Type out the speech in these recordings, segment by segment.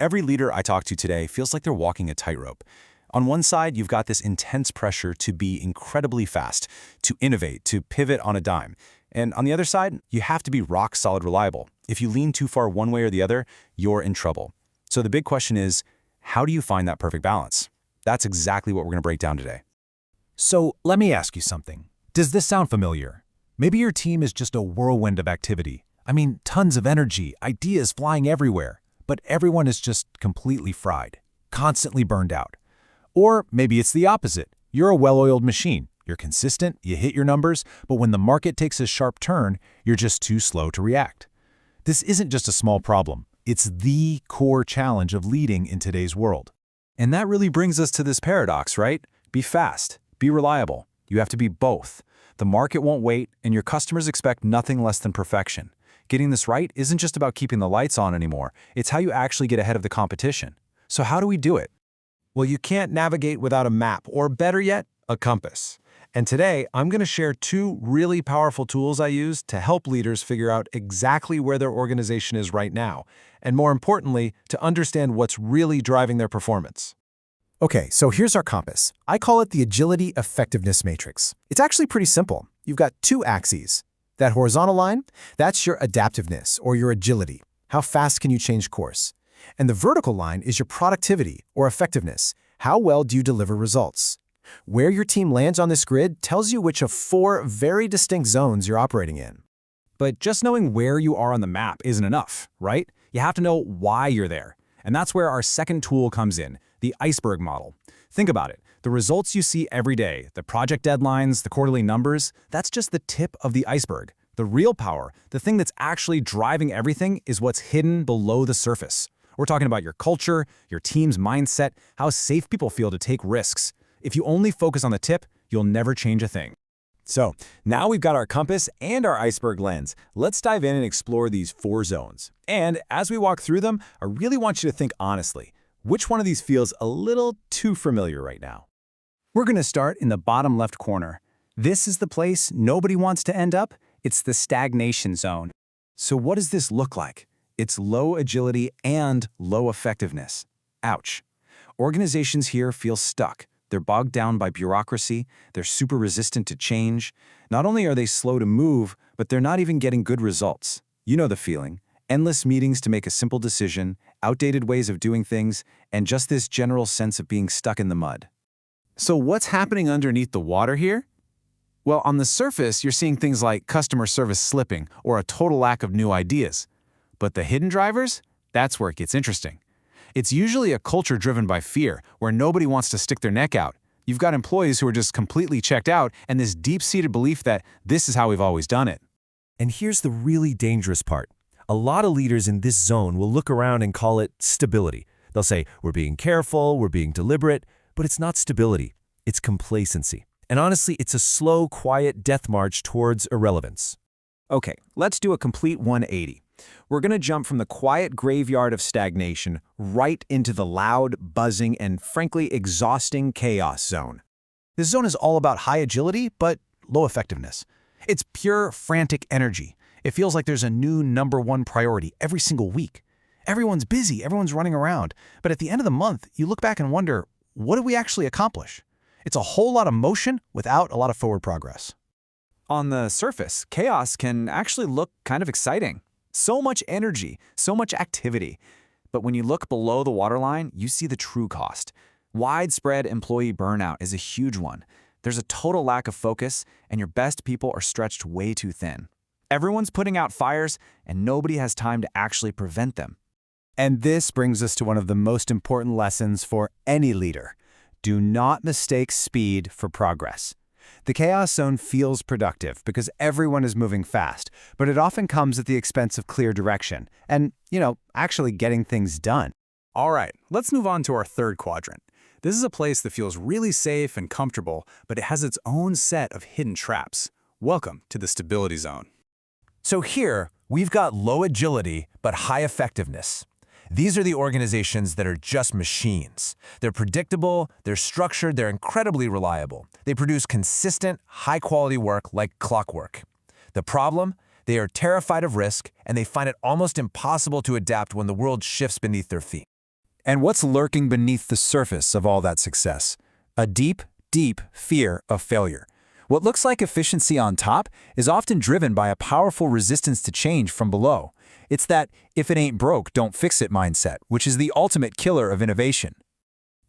Every leader I talk to today feels like they're walking a tightrope. On one side, you've got this intense pressure to be incredibly fast, to innovate, to pivot on a dime. And on the other side, you have to be rock-solid reliable. If you lean too far one way or the other, you're in trouble. So the big question is, how do you find that perfect balance? That's exactly what we're going to break down today. So let me ask you something. Does this sound familiar? Maybe your team is just a whirlwind of activity. I mean, tons of energy, ideas flying everywhere, but everyone is just completely fried, constantly burned out. Or maybe it's the opposite. You're a well-oiled machine. You're consistent, you hit your numbers, but when the market takes a sharp turn, you're just too slow to react. This isn't just a small problem. It's the core challenge of leading in today's world. And that really brings us to this paradox, right? Be fast, be reliable. You have to be both. The market won't wait, and your customers expect nothing less than perfection. Getting this right isn't just about keeping the lights on anymore. It's how you actually get ahead of the competition. So how do we do it? Well, you can't navigate without a map, or better yet, a compass. And today, I'm going to share two really powerful tools I use to help leaders figure out exactly where their organization is right now, and more importantly, to understand what's really driving their performance. Okay, so here's our compass. I call it the Agility Effectiveness Matrix. It's actually pretty simple. You've got two axes. That horizontal line, that's your adaptiveness or your agility. How fast can you change course? And the vertical line is your productivity or effectiveness. How well do you deliver results? Where your team lands on this grid tells you which of four very distinct zones you're operating in. But just knowing where you are on the map isn't enough, right? You have to know why you're there. And that's where our second tool comes in, the Iceberg Model. Think about it. The results you see every day, the project deadlines, the quarterly numbers, that's just the tip of the iceberg. The real power, the thing that's actually driving everything, is what's hidden below the surface. We're talking about your culture, your team's mindset, how safe people feel to take risks. If you only focus on the tip, you'll never change a thing. So, now we've got our compass and our iceberg lens. Let's dive in and explore these four zones. And as we walk through them, I really want you to think honestly. Which one of these feels a little too familiar right now? We're going to start in the bottom left corner. This is the place nobody wants to end up. It's the stagnation zone. So what does this look like? It's low agility and low effectiveness. Ouch. Organizations here feel stuck. They're bogged down by bureaucracy. They're super resistant to change. Not only are they slow to move, but they're not even getting good results. You know the feeling. Endless meetings to make a simple decision, outdated ways of doing things, and just this general sense of being stuck in the mud. So what's happening underneath the water here? Well, on the surface, you're seeing things like customer service slipping or a total lack of new ideas. But the hidden drivers? That's where it gets interesting. It's usually a culture driven by fear, where nobody wants to stick their neck out. You've got employees who are just completely checked out and this deep-seated belief that this is how we've always done it. And here's the really dangerous part. A lot of leaders in this zone will look around and call it stability. They'll say, we're being careful, we're being deliberate, but it's not stability, it's complacency. And honestly, it's a slow, quiet death march towards irrelevance. Okay, let's do a complete 180. We're going to jump from the quiet graveyard of stagnation right into the loud, buzzing, and frankly exhausting chaos zone. This zone is all about high agility, but low effectiveness. It's pure, frantic energy. It feels like there's a new #1 priority every single week. Everyone's busy, everyone's running around, but at the end of the month, you look back and wonder, what did we actually accomplish? It's a whole lot of motion without a lot of forward progress. On the surface, chaos can actually look kind of exciting. So much energy, so much activity. But when you look below the waterline, you see the true cost. Widespread employee burnout is a huge one. There's a total lack of focus, and your best people are stretched way too thin. Everyone's putting out fires, and nobody has time to actually prevent them. And this brings us to one of the most important lessons for any leader. Do not mistake speed for progress. The chaos zone feels productive because everyone is moving fast, but it often comes at the expense of clear direction and, actually getting things done. All right, let's move on to our third quadrant. This is a place that feels really safe and comfortable, but it has its own set of hidden traps. Welcome to the stability zone. So here, we've got low agility, but high effectiveness. These are the organizations that are just machines. They're predictable, they're structured, they're incredibly reliable. They produce consistent, high-quality work like clockwork. The problem? They are terrified of risk, and they find it almost impossible to adapt when the world shifts beneath their feet. And what's lurking beneath the surface of all that success? A deep, deep fear of failure. What looks like efficiency on top is often driven by a powerful resistance to change from below. It's that if it ain't broke, don't fix it mindset, which is the ultimate killer of innovation.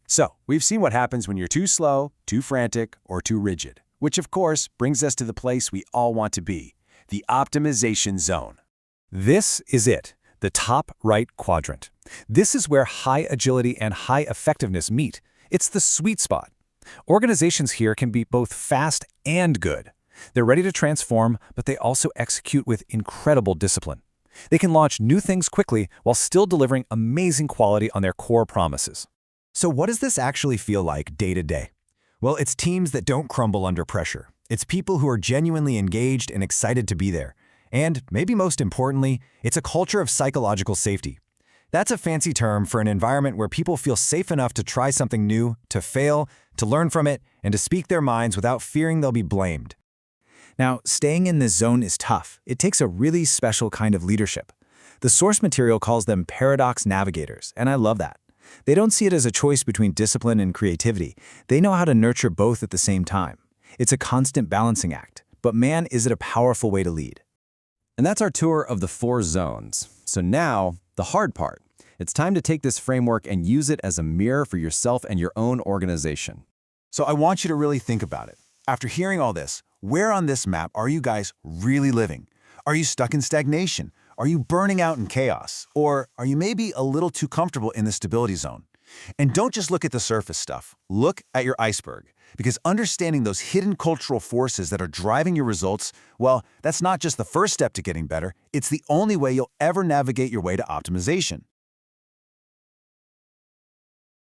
So, we've seen what happens when you're too slow, too frantic, or too rigid, which of course brings us to the place we all want to be, the optimization zone. This is it, the top right quadrant. This is where high agility and high effectiveness meet. It's the sweet spot. Organizations here can be both fast and good. They're ready to transform, but they also execute with incredible discipline. They can launch new things quickly while still delivering amazing quality on their core promises. So what does this actually feel like day to day? Well, it's teams that don't crumble under pressure. It's people who are genuinely engaged and excited to be there. And, maybe most importantly, it's a culture of psychological safety. That's a fancy term for an environment where people feel safe enough to try something new, to fail, to learn from it, and to speak their minds without fearing they'll be blamed. Now, staying in this zone is tough. It takes a really special kind of leadership. The source material calls them paradox navigators, and I love that. They don't see it as a choice between discipline and creativity. They know how to nurture both at the same time. It's a constant balancing act, but man, is it a powerful way to lead. And that's our tour of the 4 zones. So now, the hard part. It's time to take this framework and use it as a mirror for yourself and your own organization. So I want you to really think about it. After hearing all this, where on this map are you guys really living? Are you stuck in stagnation? Are you burning out in chaos? Or are you maybe a little too comfortable in the stability zone? And don't just look at the surface stuff. Look at your iceberg. Because understanding those hidden cultural forces that are driving your results, well, that's not just the first step to getting better, it's the only way you'll ever navigate your way to optimization.